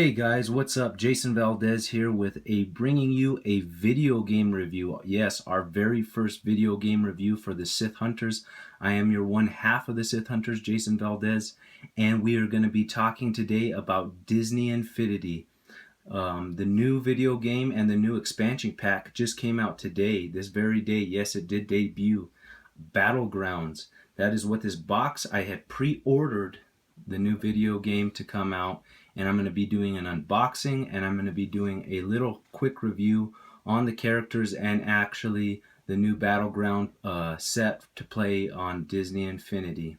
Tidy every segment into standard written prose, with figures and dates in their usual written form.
Hey guys, what's up? Jason Valdez here with bringing you a video game review. Yes, our very first video game review for the Sith Hunters. I am your one half of the Sith Hunters, Jason Valdez, and we are going to be talking today about Disney Infinity. The new video game and the new expansion pack just came out today, this very day. Yes, it did debut. Battlegrounds. That is what this box, I had pre-ordered the new video game to come out, and I'm going to be doing an unboxing, and I'm going to be doing a little quick review on the characters and actually the new Battleground set to play on Disney Infinity.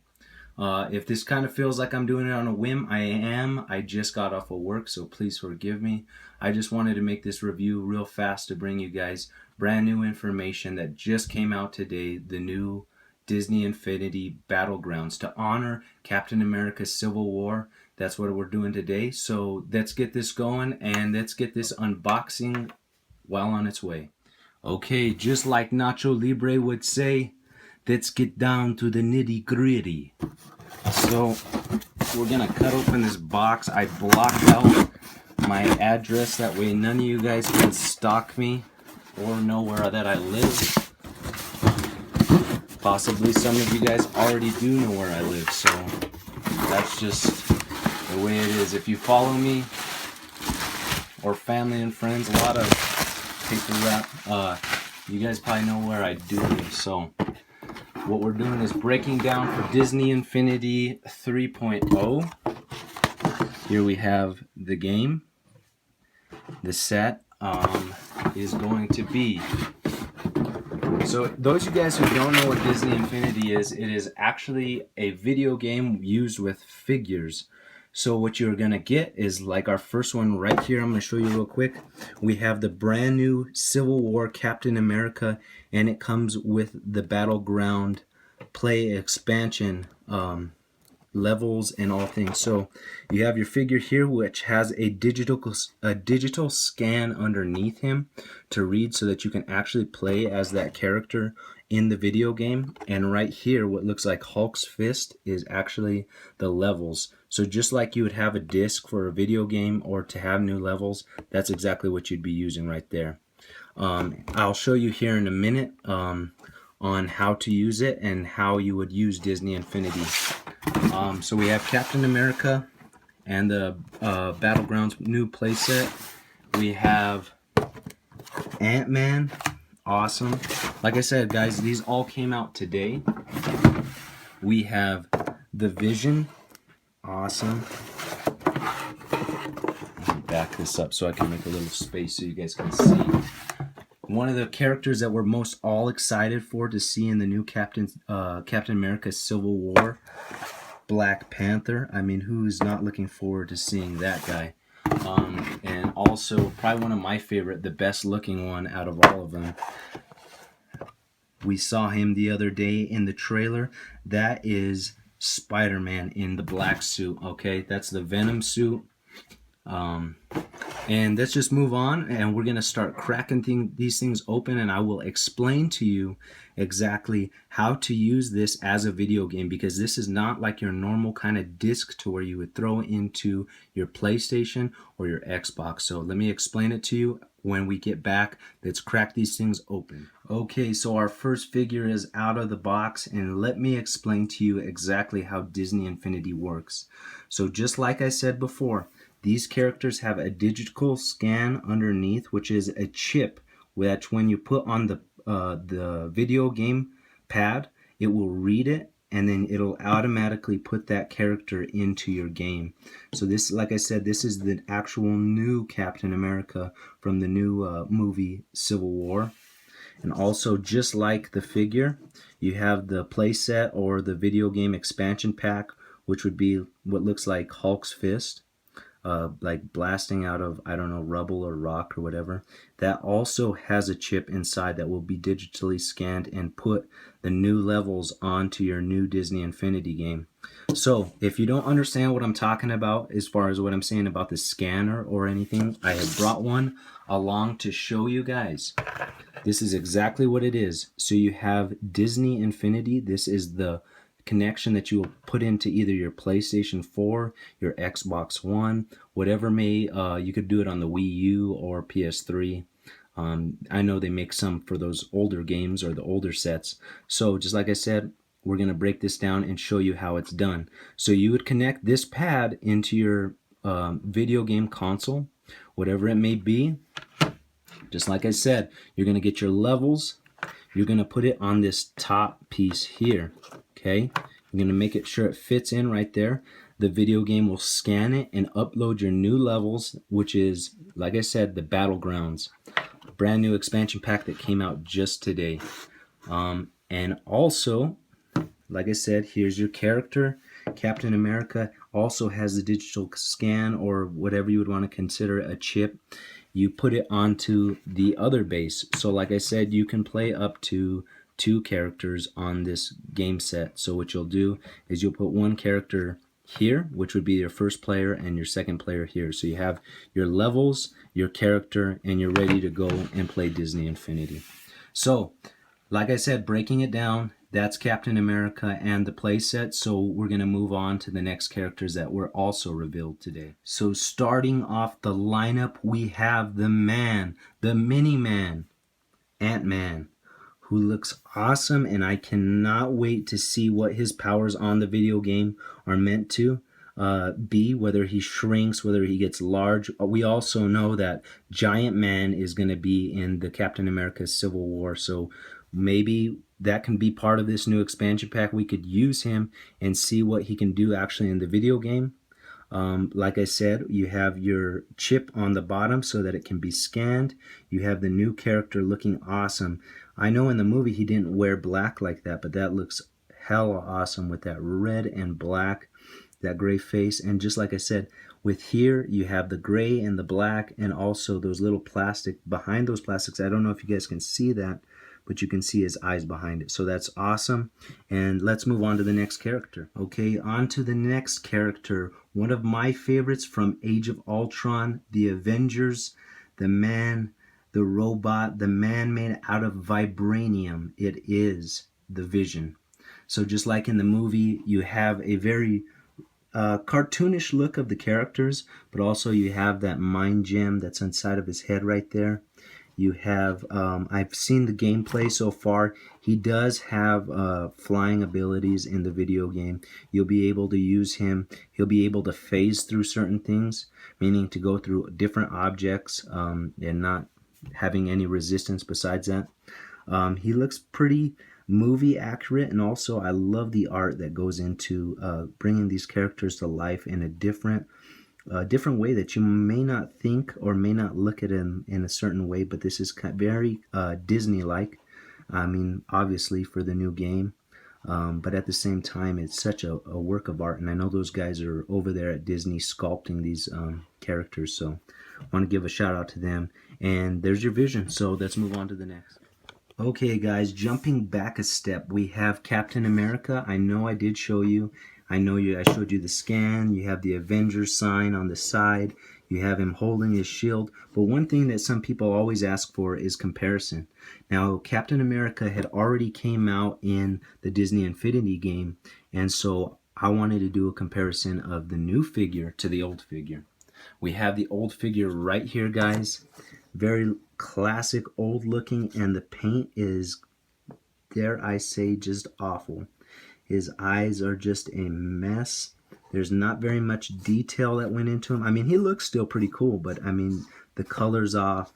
If this kind of feels like I'm doing it on a whim, I am. I just got off of work, so please forgive me. I just wanted to make this review real fast to bring you guys brand new information that just came out today, the new Disney Infinity Battlegrounds, to honor Captain America Civil War. That's what we're doing today. So let's get this going and let's get this unboxing well on its way. Okay, just like Nacho Libre would say, let's get down to the nitty gritty. So we're gonna cut open this box. I blocked out my address, that way none of you guys can stalk me or know where that I live. Possibly some of you guys already do know where I live, so that's just the way it is. If you follow me or family and friends, a lot of paper wrap, you guys probably know where I do live. So what we're doing is breaking down for Disney Infinity 3.0. Here we have the game. The set is going to be... So those of you guys who don't know what Disney Infinity is, it is actually a video game used with figures. So what you're going to get is like our first one right here. I'm going to show you real quick. We have the brand new Civil War Captain America, and it comes with the Battleground play expansion levels and all things. So you have your figure here, which has a digital scan underneath him to read, so that you can actually play as that character in the video game. And right here, what looks like Hulk's fist is actually the levels. So just like you would have a disc for a video game or to have new levels, that's exactly what you'd be using right there. I'll show you here in a minute on how to use it and how you would use Disney Infinity. So we have Captain America and the Battlegrounds new playset. We have Ant-Man. Awesome. Like I said, guys, these all came out today. We have the Vision. Awesome. Let me back this up so I can make a little space so you guys can see. One of the characters that we're most all excited for to see in the new Captain America Civil War, Black Panther. I mean, who's not looking forward to seeing that guy? And also, probably one of my favorite, the best looking one out of all of them. We saw him the other day in the trailer. That is Spider-Man in the black suit, okay? That's the Venom suit. And let's just move on, and we're going to start cracking these things open, and I will explain to you exactly how to use this as a video game, because this is not like your normal kind of disc to where you would throw into your PlayStation or your Xbox. So let me explain it to you when we get back. Let's crack these things open. Okay, so our first figure is out of the box, and let me explain to you exactly how Disney Infinity works. So just like I said before, these characters have a digital scan underneath, which is a chip which when you put on the video game pad, it will read it, and then it'll automatically put that character into your game. So this, like I said, this is the actual new Captain America from the new movie Civil War. And also, just like the figure, you have the playset or the video game expansion pack, which would be what looks like Hulk's fist. Like blasting out of, I don't know, rubble or rock or whatever. That also has a chip inside that will be digitally scanned and put the new levels onto your new Disney Infinity game. So if you don't understand what I'm talking about as far as what I'm saying about the scanner or anything, I have brought one along to show you guys. This is exactly what it is. So you have Disney Infinity. This is the connection that you will put into either your PlayStation 4, your Xbox One, whatever may, you could do it on the Wii U or PS3. I know they make some for those older games or the older sets. So just like I said, we're going to break this down and show you how it's done. So you would connect this pad into your video game console, whatever it may be. Just like I said, you're going to get your levels. You're going to put it on this top piece here. Okay? You're going to make it sure it fits in right there. The video game will scan it and upload your new levels, which is, like I said, the Battlegrounds. Brand new expansion pack that came out just today. And also, like I said, here's your character. Captain America also has the digital scan, or whatever you would want to consider a chip. You put it onto the other base. So like I said, you can play up to 2 characters on this game set. So what you'll do is you'll put one character here, which would be your first player, and your second player here. So you have your levels, your character, and you're ready to go and play Disney Infinity. So, like I said, breaking it down, that's Captain America and the playset. So we're going to move on to the next characters that were also revealed today. So starting off the lineup, we have the man, the mini-man, Ant-Man, who looks awesome, and I cannot wait to see what his powers on the video game are meant to be, whether he shrinks, whether he gets large. We also know that Giant Man is going to be in the Captain America Civil War, so maybe that can be part of this new expansion pack. We could use him and see what he can do actually in the video game. Like I said, you have your chip on the bottom so that it can be scanned. You have the new character looking awesome. I know in the movie he didn't wear black like that, but that looks hella awesome with that red and black, that gray face. And just like I said, with here you have the gray and the black, and also those little plastic behind those plastics. I don't know if you guys can see that, but you can see his eyes behind it. So that's awesome. And let's move on to the next character. Okay, on to the next character. One of my favorites from Age of Ultron, the Avengers, the man, the robot, the man made out of vibranium. It is the Vision. So just like in the movie, you have a very cartoonish look of the characters, but also you have that mind gem that's inside of his head right there. You have, I've seen the gameplay so far. He does have flying abilities in the video game. You'll be able to use him. He'll be able to phase through certain things, meaning to go through different objects and not having any resistance besides that. He looks pretty movie accurate, and also I love the art that goes into bringing these characters to life in a different way that you may not think or may not look at it in a certain way, but this is very Disney-like. I mean, obviously for the new game, but at the same time, it's such a work of art, and I know those guys are over there at Disney sculpting these characters, so I want to give a shout out to them. And there's your Vision, so let's move on to the next. Okay guys, jumping back a step, we have Captain America. I know I did show you. I showed you the scan. You have the Avengers sign on the side. You have him holding his shield. But one thing that some people always ask for is comparison. Now, Captain America had already came out in the Disney Infinity game, and so I wanted to do a comparison of the new figure to the old figure. We have the old figure right here, guys. Very classic, old looking, and the paint is, dare I say, just awful. His eyes are just a mess. There's not very much detail that went into him. I mean, he looks still pretty cool, but I mean, the color's off.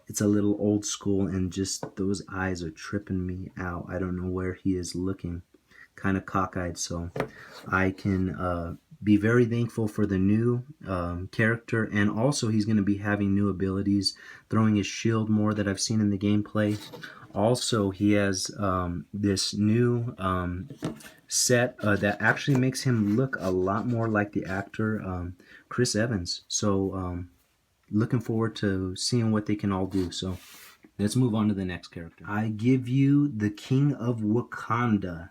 It's a little old school, and just those eyes are tripping me out. I don't know where he is looking. Kind of cockeyed, so I can be very thankful for the new character, and also he's going to be having new abilities, throwing his shield more that I've seen in the gameplay. Also, he has this new set that actually makes him look a lot more like the actor Chris Evans. So looking forward to seeing what they can all do. So let's move on to the next character. I give you the King of Wakanda.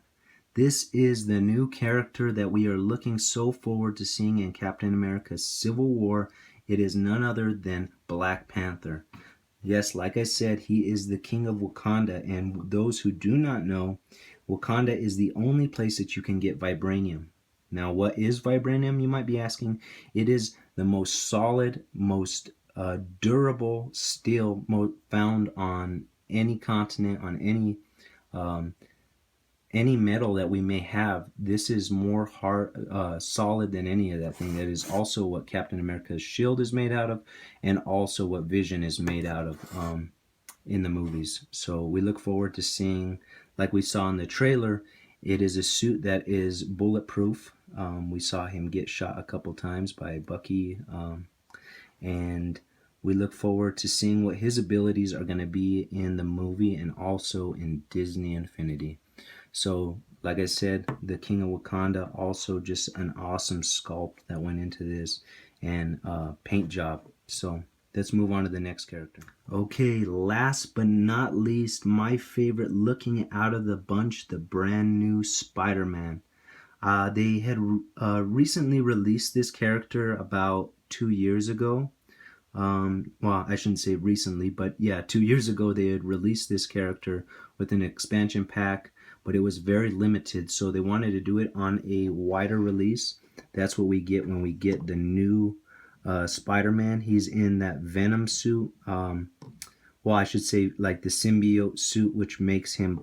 This is the new character that we are looking so forward to seeing in Captain America Civil War. It is none other than Black Panther. Yes, like I said, he is the king of Wakanda, and those who do not know, Wakanda is the only place that you can get vibranium. Now, what is vibranium, you might be asking? It is the most solid, most durable steel found on any continent, on um, any metal that we may have. This is more solid than any of that thing. That is also what Captain America's shield is made out of, and also what Vision is made out of. In the movies. So we look forward to seeing, like we saw in the trailer, it is a suit that is bulletproof. We saw him get shot a couple times by Bucky, and we look forward to seeing what his abilities are going to be in the movie and also in Disney Infinity. So, like I said, the King of Wakanda, also just an awesome sculpt that went into this, and paint job. So let's move on to the next character. Okay, last but not least, my favorite looking out of the bunch, the brand new Spider-Man. They had recently released this character about 2 years ago. Well, I shouldn't say recently, but yeah, 2 years ago they had released this character with an expansion pack, but it was very limited, so they wanted to do it on a wider release. That's what we get when we get the new Spider-Man. He's in that Venom suit. Well, I should say like the symbiote suit, which makes him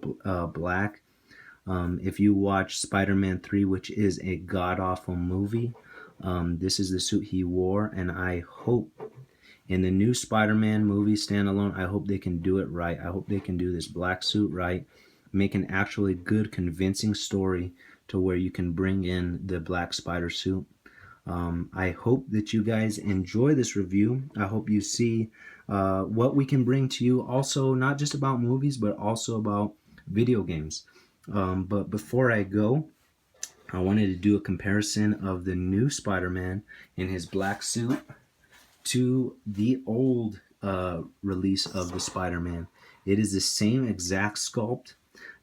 black. If you watch Spider-Man 3, which is a god-awful movie, this is the suit he wore, and I hope in the new Spider-Man movie standalone, I hope they can do it right. I hope they can do this black suit right, make an actually good, convincing story to where you can bring in the black spider suit. I hope that you guys enjoy this review. I hope you see what we can bring to you, also not just about movies, but also about video games. But before I go, I wanted to do a comparison of the new Spider-Man in his black suit to the old release of the Spider-Man. It is the same exact sculpt,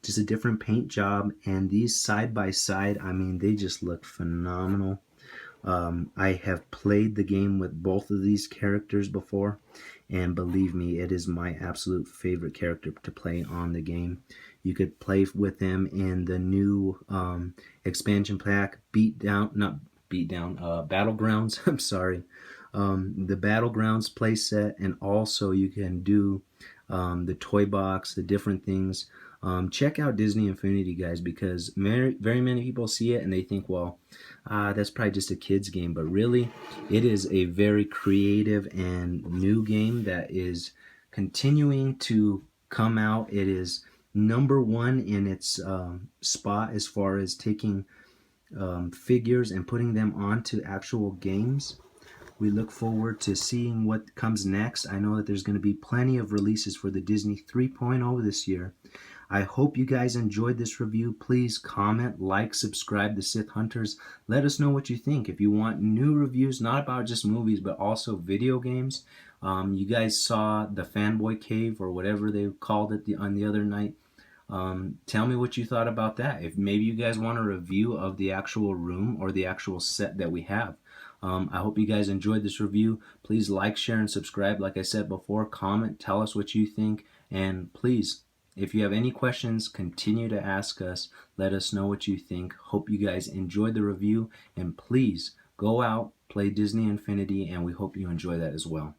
just a different paint job, and these side by side, I mean, they just look phenomenal. I have played the game with both of these characters before, and believe me, it is my absolute favorite character to play on the game. You could play with them in the new expansion pack, Battlegrounds. I'm sorry, the Battlegrounds playset, and also you can do the toy box, the different things. Check out Disney Infinity, guys, because very many people see it and they think, well, that's probably just a kid's game. But really, it is a very creative and new game that is continuing to come out. It is number one in its spot as far as taking figures and putting them onto actual games. We look forward to seeing what comes next. I know that there's going to be plenty of releases for the Disney 3.0 this year. I hope you guys enjoyed this review. Please comment, like, subscribe to Sith Hunters. Let us know what you think. If you want new reviews, not about just movies, but also video games. You guys saw the Fanboy Cave or whatever they called it on the other night. Tell me what you thought about that. If maybe you guys want a review of the actual room or the actual set that we have. I hope you guys enjoyed this review. Please like, share, and subscribe. Like I said before, comment, tell us what you think. And please, if you have any questions, continue to ask us. Let us know what you think. Hope you guys enjoyed the review. And please, go out, play Disney Infinity, and we hope you enjoy that as well.